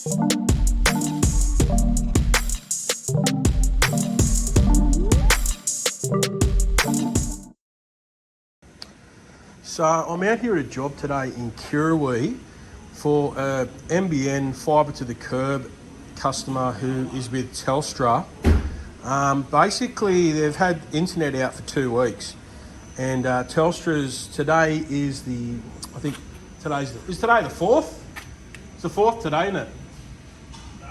So I'm out here at a job today in Kirrawee for a NBN fibre to the curb customer who is with Telstra. Basically, they've had internet out for 2 weeks, and Telstra's today is is today the 4th? It's the 4th today, isn't it? No,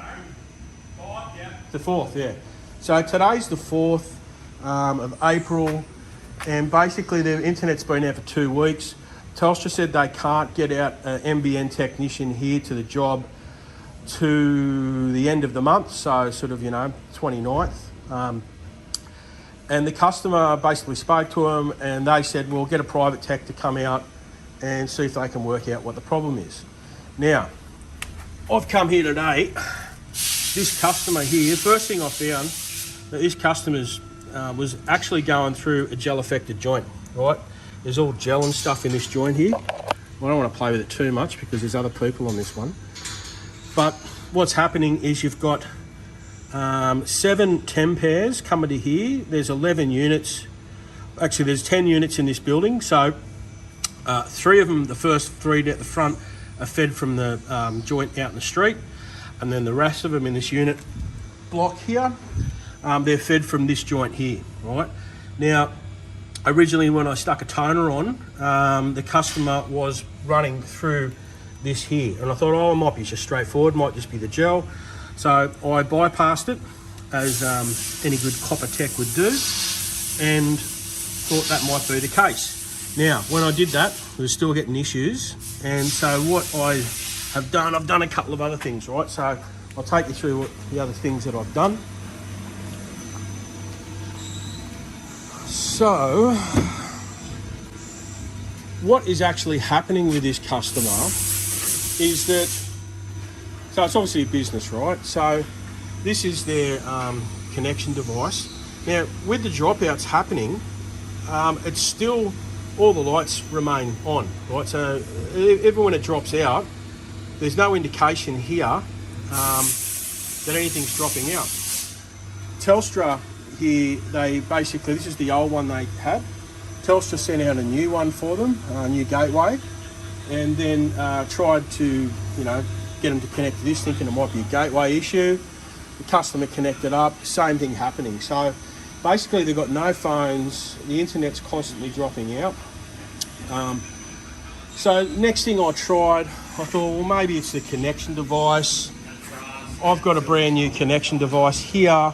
5, yeah. The 4th, yeah. So today's the 4th of April, and basically their internet's been out for 2 weeks. Telstra said they can't get out an NBN technician here to the job to the end of the month, so sort of, 29th. And the customer basically spoke to them and they said, we'll get a private tech to come out and see if they can work out what the problem is. Now, I've come here today, this customer here, first thing I found, that this customer was actually going through a gel affected joint, right? There's all gel and stuff in this joint here. I don't want to play with it too much because there's other people on this one. But what's happening is you've got 7 10 pairs coming to here. There's 11 units. Actually, there's 10 units in this building. So 3 of them, the first 3 at the front, are fed from the joint out in the street. And then the rest of them in this unit block here, they're fed from this joint here, right? Now, originally when I stuck a toner on, the customer was running through this here. And I thought, it might be just straightforward, might just be the gel. So I bypassed it, as any good copper tech would do, and thought that might be the case. Now, when I did that, I was still getting issues. And so what I have done, I've done a couple of other things, right? So I'll take you through the other things that I've done. So, what is actually happening with this customer is that, so it's obviously a business, right? So this is their connection device. Now, with the dropouts happening, it's still, all the lights remain on, right? So even when it drops out, there's no indication here that anything's dropping out. Telstra here, they basically, this is the old one they had. Telstra sent out a new one for them, a new gateway, and then tried to, get them to connect to this, thinking it might be a gateway issue. The customer connected up, same thing happening. So basically they've got no phones, the internet's constantly dropping out. So next thing I tried, I thought, well, maybe it's the connection device. I've got a brand new connection device here.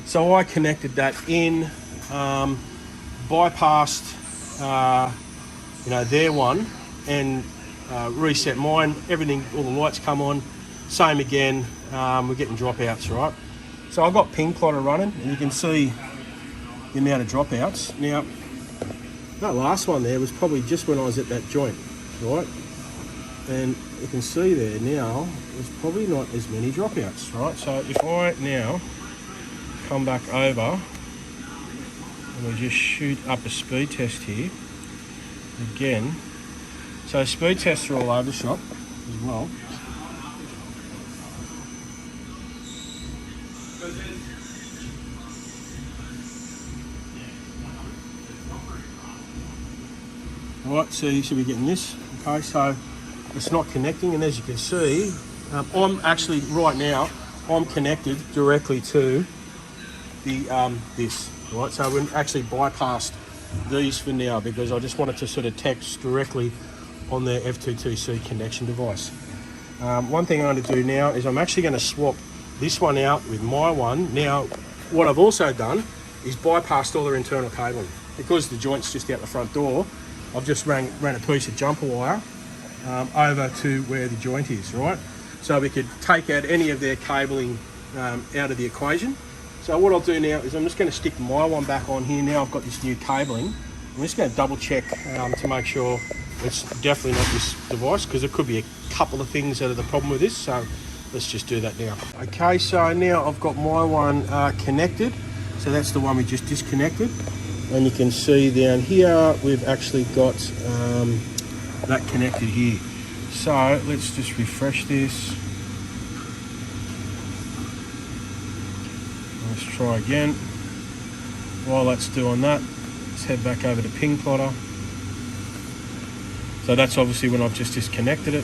So I connected that in, bypassed, their one, and reset mine. Everything, all the lights come on. Same again. We're getting dropouts, right? So I've got PingPlotter running, and you can see the amount of dropouts. Now, that last one there was probably just when I was at that joint, right? And you can see there now, there's probably not as many dropouts, right? So if I now come back over and we just shoot up a speed test here again. So speed tests are all over the shop as well. Right, so you should be getting this. Okay, so it's not connecting, and as you can see, I'm actually right now I'm connected directly to the this. Right, so we actually bypassed these for now because I just wanted to sort of text directly on the FTTC connection device. One thing I'm going to do now is I'm actually going to swap this one out with my one. Now, what I've also done is bypassed all their internal cabling. Because the joint's just out the front door, I've just ran a piece of jumper wire over to where the joint is, right? So we could take out any of their cabling out of the equation. So what I'll do now is I'm just going to stick my one back on here. Now I've got this new cabling. I'm just going to double check to make sure it's definitely not this device, because there could be a couple of things that are the problem with this. So let's just do that now. Okay, so now I've got my one connected. So that's the one we just disconnected. And you can see down here, we've actually got that connected here. So let's just refresh this. Let's try again. While that's doing that, let's head back over to PingPlotter. So that's obviously when I've just disconnected it.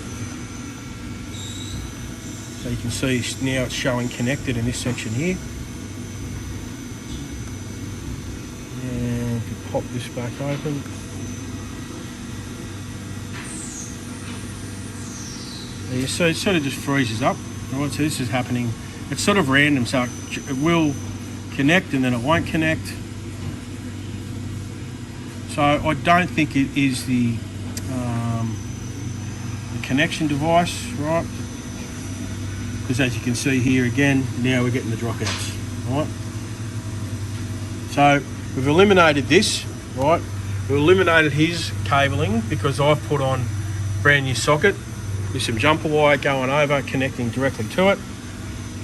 So you can see now it's showing connected in this section here. And if you pop this back open. Yeah, so it sort of just freezes up. Right, so this is happening. It's sort of random, so it will connect and then it won't connect. So I don't think it is the connection device, right? Because as you can see here again, now we're getting the dropouts, right? So we've eliminated this, right? We've eliminated his cabling because I've put on brand new socket with some jumper wire going over, connecting directly to it.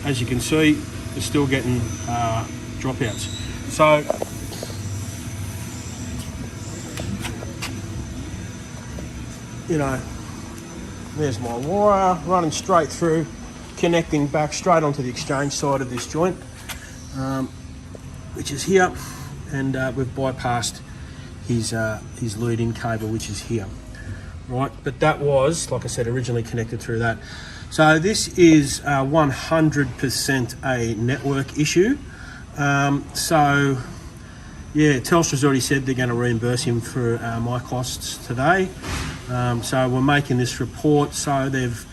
As you can see, we're still getting dropouts. So you know, there's my wire running straight through, connecting back straight onto the exchange side of this joint, which is here, and we've bypassed his lead-in cable, which is here, right? But that was, like I said, originally connected through that. So this is 100% a network issue. So yeah, Telstra's already said they're going to reimburse him for my costs today. So we're making this report so they've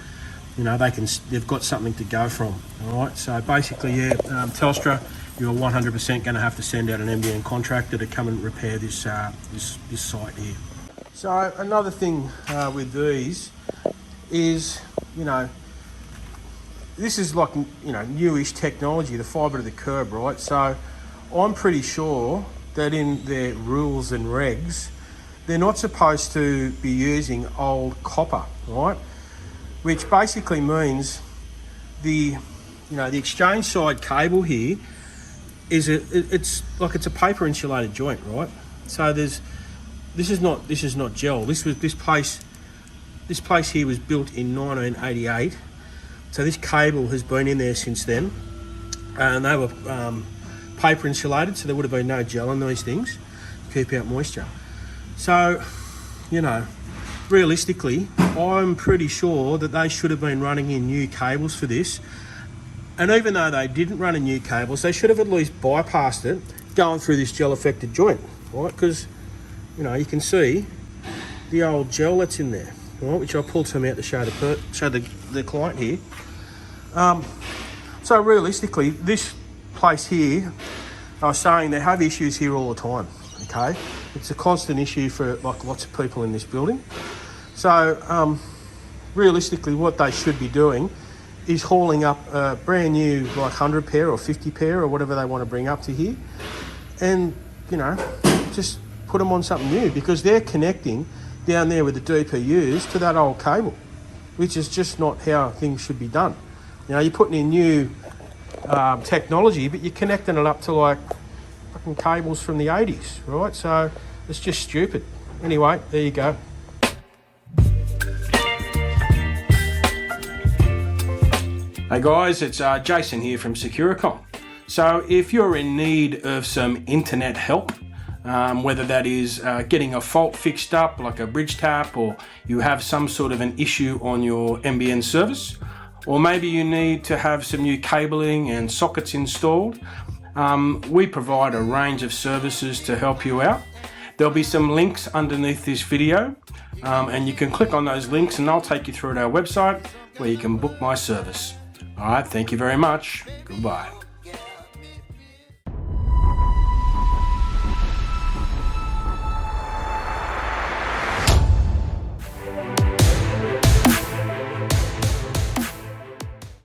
got something to go from. All right. So basically, yeah, Telstra, you're 100% going to have to send out an NBN contractor to come and repair this site here. So another thing with these is, this is like, newish technology, the fibre to the curb, right? So I'm pretty sure that in their rules and regs, they're not supposed to be using old copper, right? Which basically means the exchange side cable here is it's a paper insulated joint, right? So this is not gel. This place here was built in 1988. So this cable has been in there since then, and they were paper insulated, so there would have been no gel in these things to keep out moisture. So, realistically, I'm pretty sure that they should have been running in new cables for this. And even though they didn't run in new cables, they should have at least bypassed it going through this gel affected joint, right? Because, you can see the old gel that's in there, right? Which I pulled some out to show the client here. So realistically, this place here, I was saying they have issues here all the time, okay? It's a constant issue for lots of people in this building. So realistically, what they should be doing is hauling up a brand new 100 pair or 50 pair or whatever they want to bring up to here, and just put them on something new, because they're connecting down there with the DPUs to that old cable, which is just not how things should be done. You're putting in new technology, but you're connecting it up to fucking cables from the 80s, right? So it's just stupid. Anyway, there you go. Hey guys, it's Jason here from Securicom. So if you're in need of some internet help, whether that is getting a fault fixed up like a bridge tap, or you have some sort of an issue on your NBN service, or maybe you need to have some new cabling and sockets installed, we provide a range of services to help you out. There'll be some links underneath this video, and you can click on those links and I'll take you through to our website where you can book my service. All right, thank you very much. Goodbye.